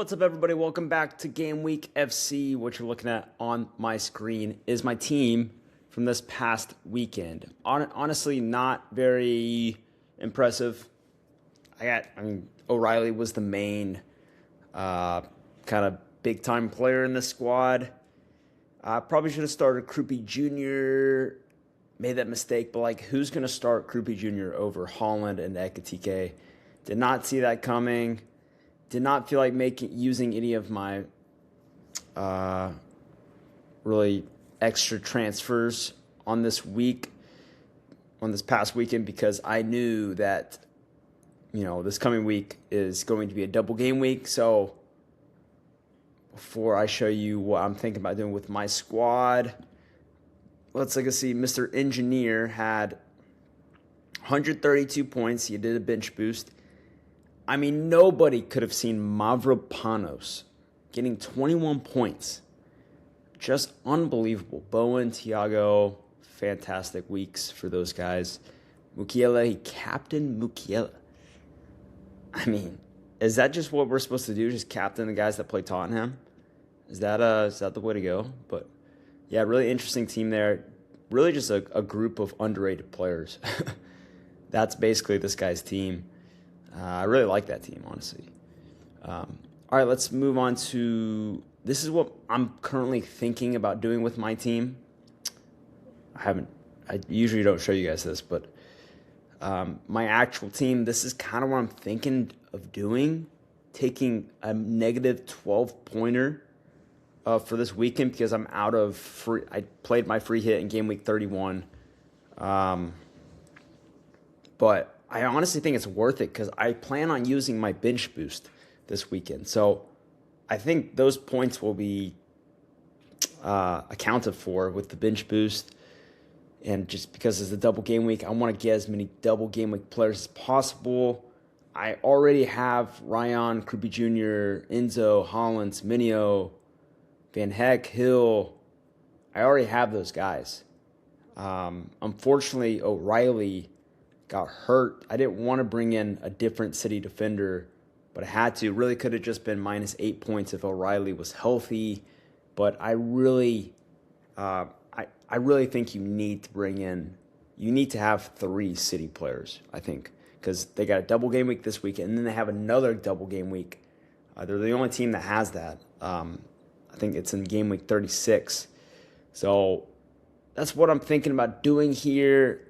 What's up, everybody? Welcome back to Game Week FC. What you're looking at on my screen is my team from this past weekend. Honestly, not very impressive. O'Reilly was the main kind of big-time player in the squad. Probably should have started Krupi Jr., made that mistake, but who's going to start Krupi Jr. over Holland and Ekitike? Did not see that coming. Did not feel like using any of my really extra transfers on this past weekend, because I knew that, this coming week is going to be a double game week. So before I show you what I'm thinking about doing with my squad, let's see. Mr. Engineer had 132 points. He did a bench boost. Nobody could have seen Mavropanos getting 21 points. Just unbelievable. Bowen, Thiago, fantastic weeks for those guys. Mukiele, he captained Mukiele. Is that just what we're supposed to do? Just captain the guys that play Tottenham? Is that the way to go? But yeah, really interesting team there. Really just a group of underrated players. That's basically this guy's team. I really like that team, honestly. All right, let's move on to... This is what I'm currently thinking about doing with my team. I usually don't show you guys this, but my actual team, this is kind of what I'm thinking of doing. Taking a negative 12-pointer for this weekend, because I'm out of free... I played my free hit in game week 31. But I honestly think it's worth it, because I plan on using my bench boost this weekend. So I think those points will be accounted for with the bench boost. And just because it's a double game week, I want to get as many double game week players as possible. I already have Ryan, Krupi Jr., Enzo, Hollins, Minio, Van Heck, Hill. I already have those guys. Unfortunately, O'Reilly got hurt. I didn't want to bring in a different city defender, but I had to. Really could have just been minus 8 points if O'Reilly was healthy. But I really think you need to have 3 city players, I think, because they got a double game week this week, and then they have another double game week. They're the only team that has that. I think it's in game week 36. So that's what I'm thinking about doing here.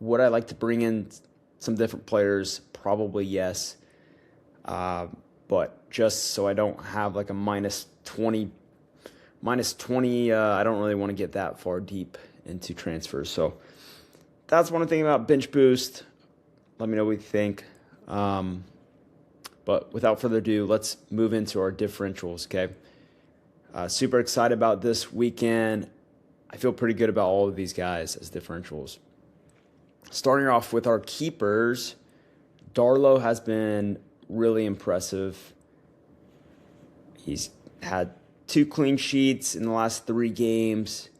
Would I like to bring in some different players? Probably yes. But just so I don't have a minus 20, I don't really want to get that far deep into transfers. So that's what I'm thinking about. Bench boost. Let me know what you think. But without further ado, let's move into our differentials, okay? Super excited about this weekend. I feel pretty good about all of these guys as differentials. Starting off with our keepers, Darlow has been really impressive. He's had 2 clean sheets in the last 3 games.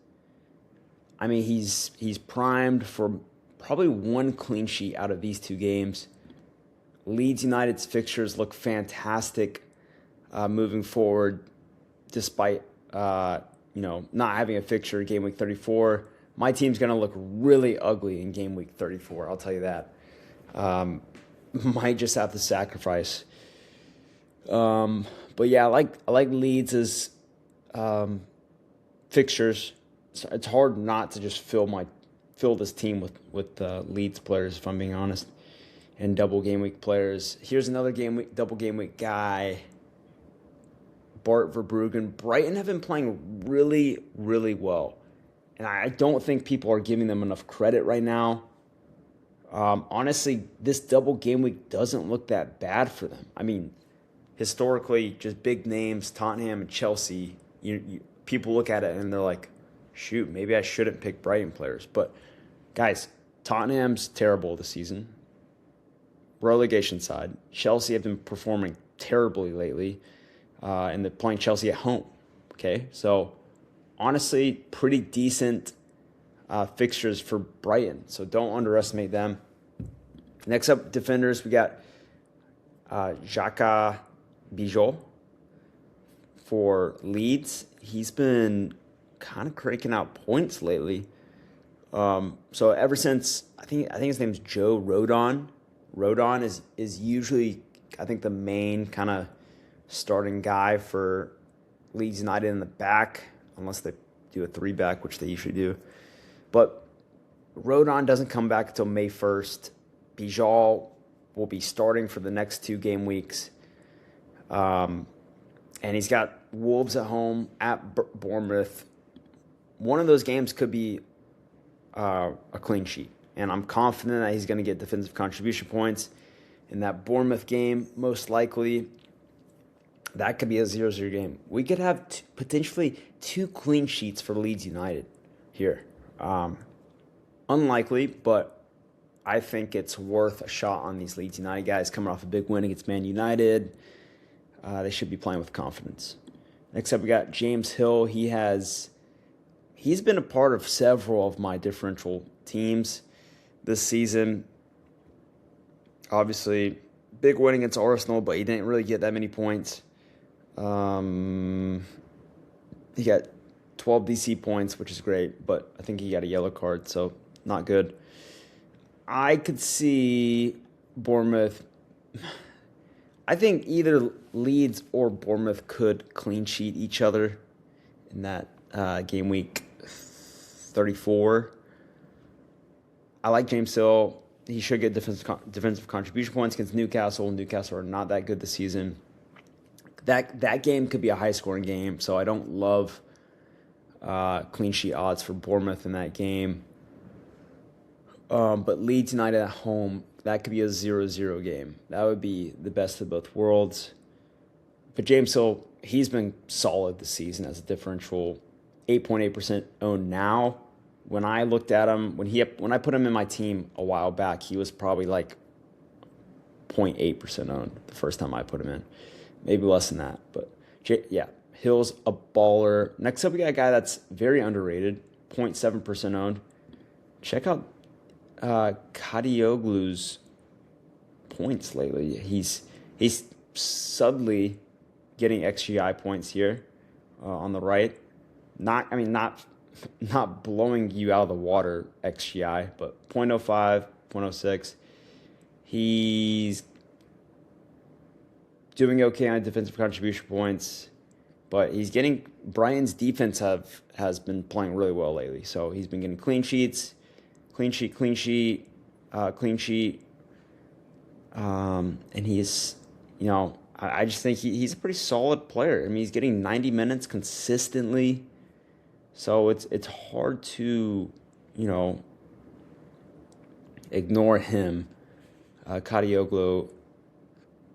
He's primed for probably 1 clean sheet out of these 2 games. Leeds United's fixtures look fantastic moving forward, despite not having a fixture in game week 34. My team's going to look really ugly in game week 34, I'll tell you that. Might just have to sacrifice. But yeah, I like Leeds' fixtures. It's hard not to just fill this team with Leeds players, if I'm being honest, and double game week players. Here's another double game week guy, Bart Verbruggen. Brighton have been playing really, really well. And I don't think people are giving them enough credit right now. Honestly, this double game week doesn't look that bad for them. Historically, just big names, Tottenham and Chelsea, people look at it and they're like, shoot, maybe I shouldn't pick Brighton players. But, guys, Tottenham's terrible this season. Relegation side. Chelsea have been performing terribly lately, and they're playing Chelsea at home. Okay, so honestly, pretty decent fixtures for Brighton, so don't underestimate them. Next up, defenders, we got Xhaka, Bijol for Leeds. He's been kind of cranking out points lately. So ever since I think his name's Joe Rodon. Rodon is usually I think the main kind of starting guy for Leeds United in the back, unless they do a 3-back, which they usually do. But Rodon doesn't come back until May 1st. Bijal will be starting for the next 2 game weeks. And he's got Wolves at home, at Bournemouth. One of those games could be a clean sheet. And I'm confident that he's going to get defensive contribution points in that Bournemouth game, most likely. That could be a 0-0 game. We could have potentially 2 clean sheets for Leeds United here. Unlikely, but I think it's worth a shot on these Leeds United guys coming off a big win against Man United. They should be playing with confidence. Next up, we got James Hill. He's been a part of several of my differential teams this season. Obviously, big win against Arsenal, but he didn't really get that many points. He got 12 DC points, which is great, but I think he got a yellow card, so not good. I could see Bournemouth. I think either Leeds or Bournemouth could clean sheet each other in that game week 34. I like James Hill. He should get defensive contribution points against Newcastle. Newcastle are not that good this season. That game could be a high-scoring game, so I don't love clean sheet odds for Bournemouth in that game. But Leeds United at home, that could be a 0-0 game. That would be the best of both worlds. But James Hill, he's been solid this season as a differential, 8.8% owned now. When I looked at him, when I put him in my team a while back, he was probably like 0.8% owned the first time I put him in. Maybe less than that. But yeah, Hill's a baller. Next up, we got a guy that's very underrated, 0.7% owned. Check out Kadioglu's points lately. He's subtly getting XGI points here on the right. Not blowing you out of the water XGI, but 0.05, 0.06. He's doing okay on defensive contribution points, but he's getting Brian's defense has been playing really well lately. So he's been getting clean sheets, clean sheet, and he's, I just think he's a pretty solid player. I mean, he's getting 90 minutes consistently. So it's hard to, ignore him. Kadioglu,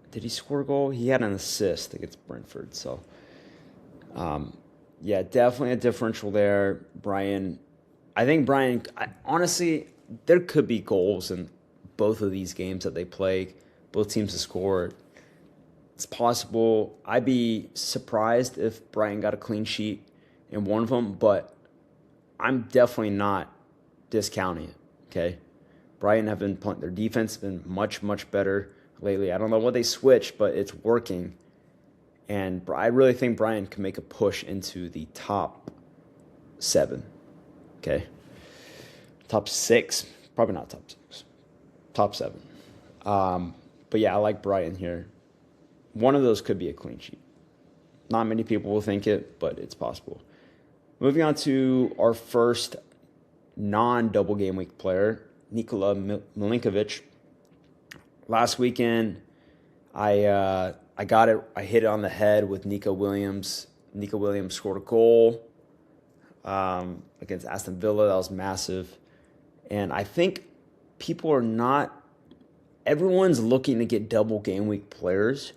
did he score a goal? He had an assist against Brentford. So, yeah, definitely a differential there. Brian, honestly, there could be goals in both of these games that they play. Both teams to score. It's possible. I'd be surprised if Brian got a clean sheet in one of them, but I'm definitely not discounting it, okay? Brighton have been playing, their defense has been much, much better lately. I don't know what they switched, but it's working. And I really think Brighton can make a push into the top 7, okay? Top 6, probably not top 6, top 7. But yeah, I like Brighton here. One of those could be a clean sheet. Not many people will think it, but it's possible. Moving on to our first non-double game week player, Nikola Milinkovic. Last weekend, I got it. I hit it on the head with Nico Williams. Nico Williams scored a goal against Aston Villa. That was massive. And I think everyone's looking to get double game week players,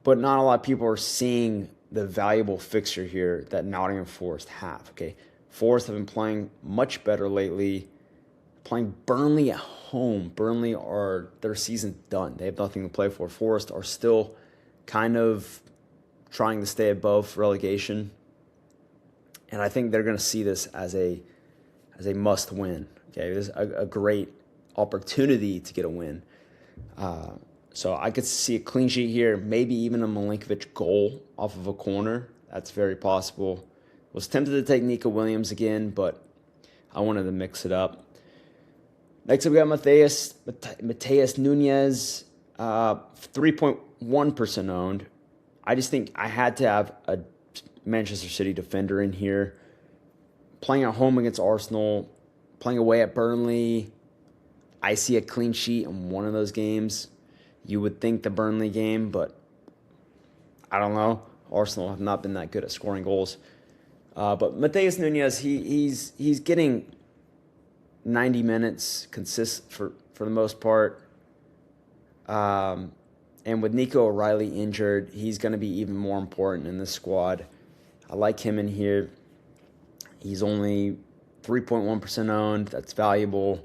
but not a lot of people are seeing the valuable fixture here that Nottingham Forest have. Okay, Forest have been playing much better lately. Playing Burnley at home. Burnley their season's done. They have nothing to play for. Forest are still kind of trying to stay above relegation, and I think they're going to see this as a must win. Okay, this is a great opportunity to get a win. So I could see a clean sheet here, maybe even a Milinkovic goal off of a corner. That's very possible. Was tempted to take Nico Williams again, but I wanted to mix it up. Next up, we got Mateus Nunez, 3.1% owned. I just think I had to have a Manchester City defender in here. Playing at home against Arsenal, playing away at Burnley. I see a clean sheet in one of those games. You would think the Burnley game, but I don't know. Arsenal have not been that good at scoring goals. But Mateus Nunez, he's getting 90 minutes for the most part. And with Nico O'Reilly injured, he's going to be even more important in this squad. I like him in here. He's only 3.1% owned. That's valuable.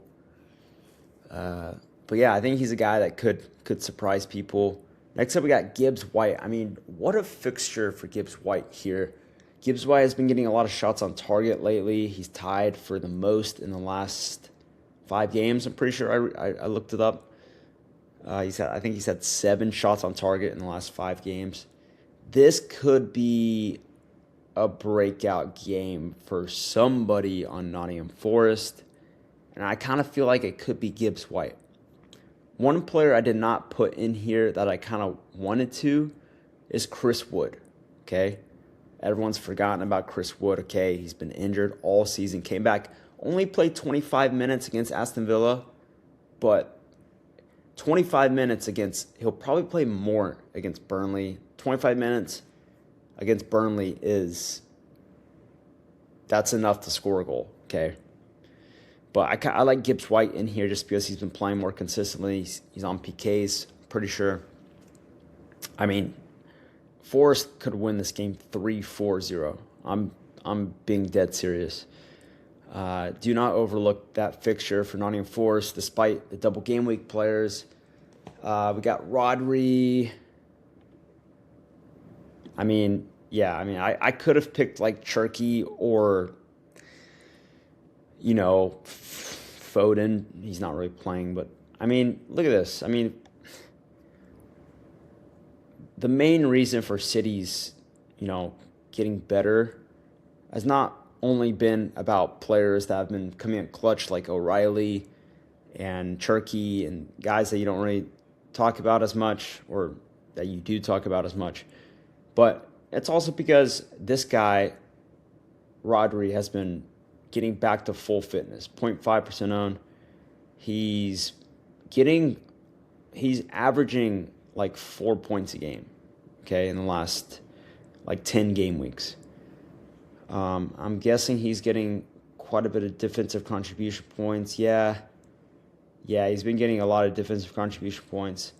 But yeah, I think he's a guy that could surprise people. Next up, we got Gibbs White. I mean, what a fixture for Gibbs White here. Gibbs White has been getting a lot of shots on target lately. He's tied for the most in the last 5 games. I'm pretty sure I looked it up. I think he's had 7 shots on target in the last 5 games. This could be a breakout game for somebody on Nottingham Forest, and I kind of feel like it could be Gibbs White. One player I did not put in here that I kind of wanted to is Chris Wood, okay? Everyone's forgotten about Chris Wood, okay? He's been injured all season, came back, only played 25 minutes against Aston Villa, but 25 minutes he'll probably play more against Burnley. 25 minutes against Burnley that's enough to score a goal, okay? But I like Gibbs White in here just because he's been playing more consistently. He's on PKs, pretty sure. I mean, Forest could win this game 3-4-0. I'm being dead serious. Do not overlook that fixture for Nottingham Forest, despite the double game week players. We got Rodri. I could have picked like Cherky or, Foden. He's not really playing, but I mean, look at this. I mean, the main reason for City's, getting better has not only been about players that have been coming in clutch like O'Reilly and Cherky and guys that you don't really talk about as much, or that you do talk about as much, but it's also because this guy, Rodri, has been getting back to full fitness, 0.5% owned. He's averaging like 4 points a game, okay, in the last like 10 game weeks. I'm guessing he's getting quite a bit of defensive contribution points. Yeah, he's been getting a lot of defensive contribution points.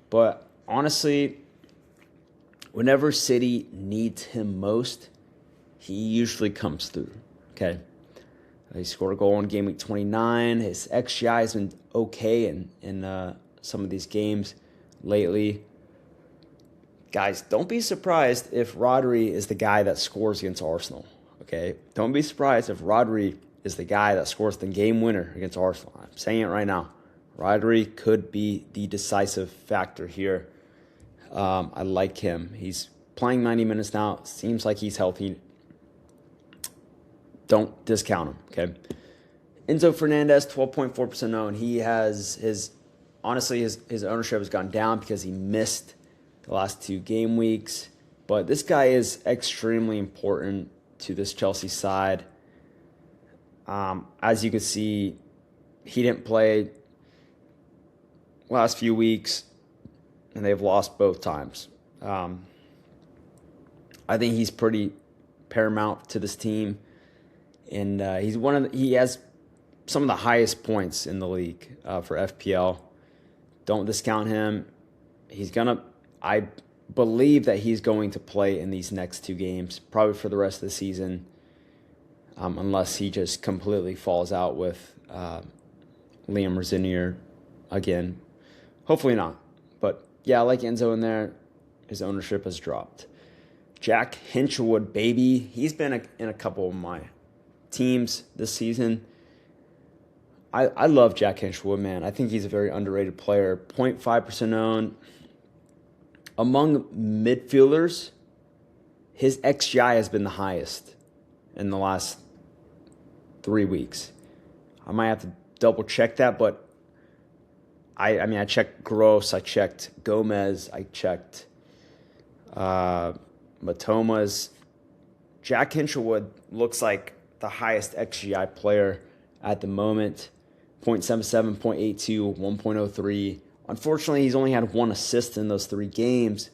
But honestly, whenever City needs him most, he usually comes through, okay? He scored a goal in game week 29. His XGI has been okay in some of these games lately. Guys, don't be surprised if Rodri is the guy that scores against Arsenal, okay? Don't be surprised if Rodri is the guy that scores the game winner against Arsenal. I'm saying it right now. Rodri could be the decisive factor here. I like him. He's playing 90 minutes now. Seems like he's healthy. Don't discount him, okay? Enzo Fernandez, 12.4% owned. He has his ownership has gone down because he missed the last 2 game weeks. But this guy is extremely important to this Chelsea side. As you can see, he didn't play last few weeks, and they've lost both times. I think he's pretty paramount to this team, and he has some of the highest points in the league for FPL. Don't discount him. I believe that he's going to play in these next 2 games, probably for the rest of the season, unless he just completely falls out with Liam Rosenior again. Hopefully not. But yeah, I like Enzo in there. His ownership has dropped. Jack Hinchwood, baby. He's been in a couple of my teams this season. I love Jack Hinchwood, man. I think he's a very underrated player. 0.5% owned. Among midfielders, his XGI has been the highest in the last 3 weeks. I might have to double check that, but I checked Gross, I checked Gomez, I checked Matoma's. Jack Hinchwood looks like the highest XGI player at the moment. 0.77, 0.82, 1.03. Unfortunately, he's only had 1 assist in those 3 games.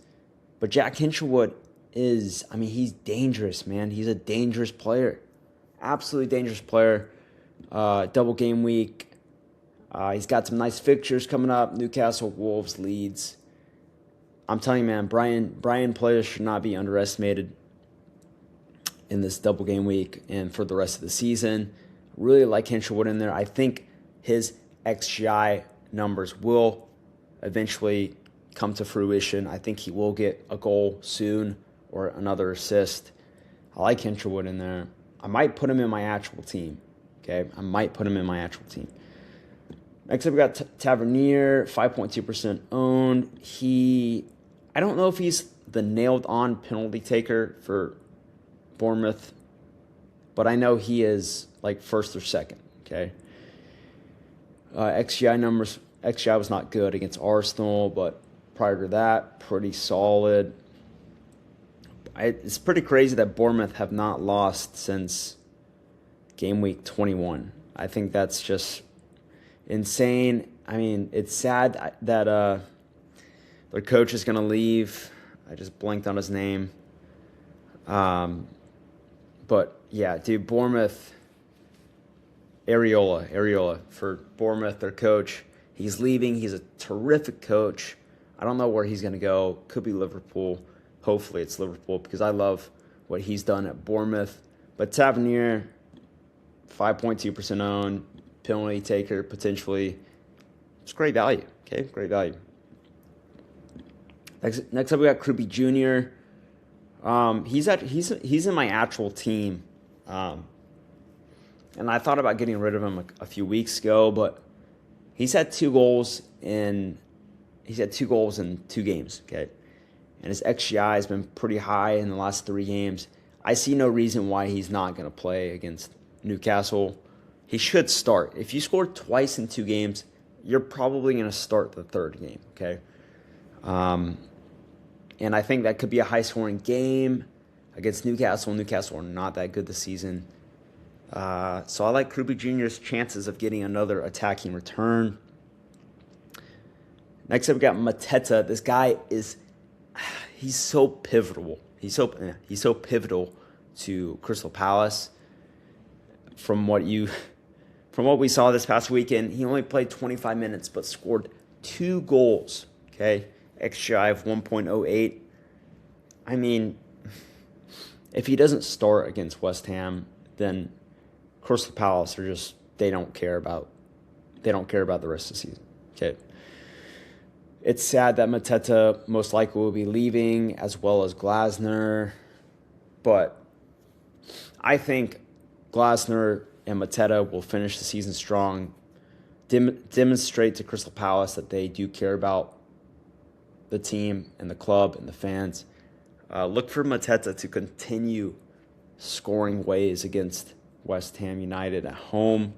But Jack Hinchwood he's dangerous, man. He's a dangerous player. Absolutely dangerous player. Double game week. He's got some nice fixtures coming up. Newcastle, Wolves, Leeds. I'm telling you, man, Brian players should not be underestimated in this double game week and for the rest of the season. Really like Hinchwood in there. I think his XGI numbers will eventually come to fruition. I think he will get a goal soon or another assist. I like Hinchwood in there. I might put him in my actual team. Okay, I might put him in my actual team. Next up, we got Tavernier, 5.2% owned. I don't know if he's the nailed-on penalty taker for Bournemouth, but I know he is like first or second. Okay. XGI was not good against Arsenal, but prior to that, pretty solid. It's pretty crazy that Bournemouth have not lost since game week 21. I think that's just insane. I mean, it's sad that their coach is going to leave. I just blanked on his name. But yeah, dude, Bournemouth. Areola for Bournemouth, their coach. He's leaving. He's a terrific coach. I don't know where he's going to go. Could be Liverpool. Hopefully it's Liverpool because I love what he's done at Bournemouth. But Tavernier, 5.2% owned, penalty taker potentially. It's great value. Okay, great value. Next up, we got Krupi Jr. He's in my actual team. And I thought about getting rid of him a few weeks ago, but he's had 2 goals in 2 games, okay? And his XGI has been pretty high in the last 3 games. I see no reason why he's not going to play against Newcastle. He should start. If you score twice in 2 games, you're probably going to start the 3rd game, okay? And I think that could be a high-scoring game against Newcastle. Newcastle are not that good this season. So I like Krupi Jr.'s chances of getting another attacking return. Next up, we got Mateta. This guy he's so pivotal. He's so pivotal to Crystal Palace. From what we saw this past weekend, he only played 25 minutes but scored 2 goals. Okay, XGI of 1.08. I mean, if he doesn't start against West Ham, then Crystal Palace they don't care about the rest of the season. Okay. It's sad that Mateta most likely will be leaving, as well as Glasner. But I think Glasner and Mateta will finish the season strong, demonstrate to Crystal Palace that they do care about the team and the club and the fans. Look for Mateta to continue scoring ways against West Ham United at home.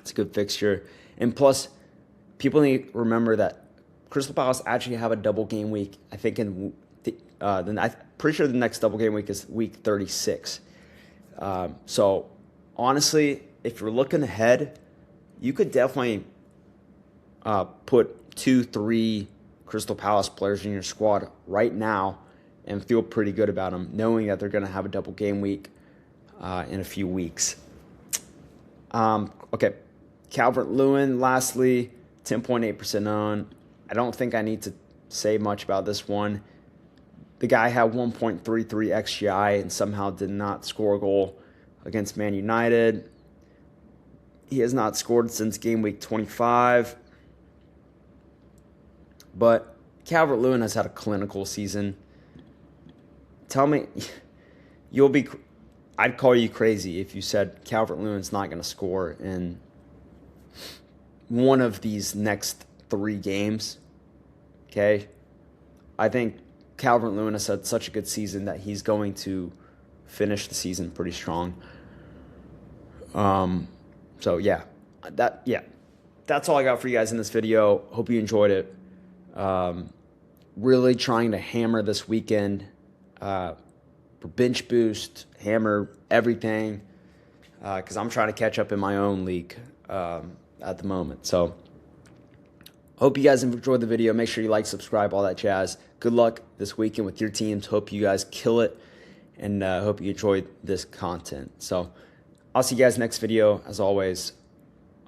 It's a good fixture. And plus, people need to remember that Crystal Palace actually have a double game week. I think I'm pretty sure the next double game week is week 36. So honestly, if you're looking ahead, you could definitely put 2-3 Crystal Palace players in your squad right now and feel pretty good about them, knowing that they're going to have a double game week in a few weeks. Okay, Calvert-Lewin, lastly, 10.8% owned. I don't think I need to say much about this one. The guy had 1.33 XGI and somehow did not score a goal against Man United. He has not scored since game week 25. But Calvert-Lewin has had a clinical season. Tell me, I'd call you crazy if you said Calvert-Lewin's not going to score in one of these next 3 games. Okay, I think Calvert Lewin has had such a good season that he's going to finish the season pretty strong. So that's all I got for you guys in this video. Hope you enjoyed it. Really trying to hammer this weekend for bench boost, hammer everything, because I'm trying to catch up in my own league at the moment. So hope you guys enjoyed the video. Make sure you like, subscribe, all that jazz. Good luck this weekend with your teams. Hope you guys kill it, and hope you enjoyed this content. So I'll see you guys next video. As always,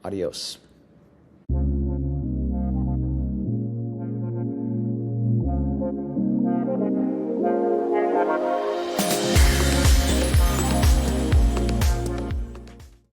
adios.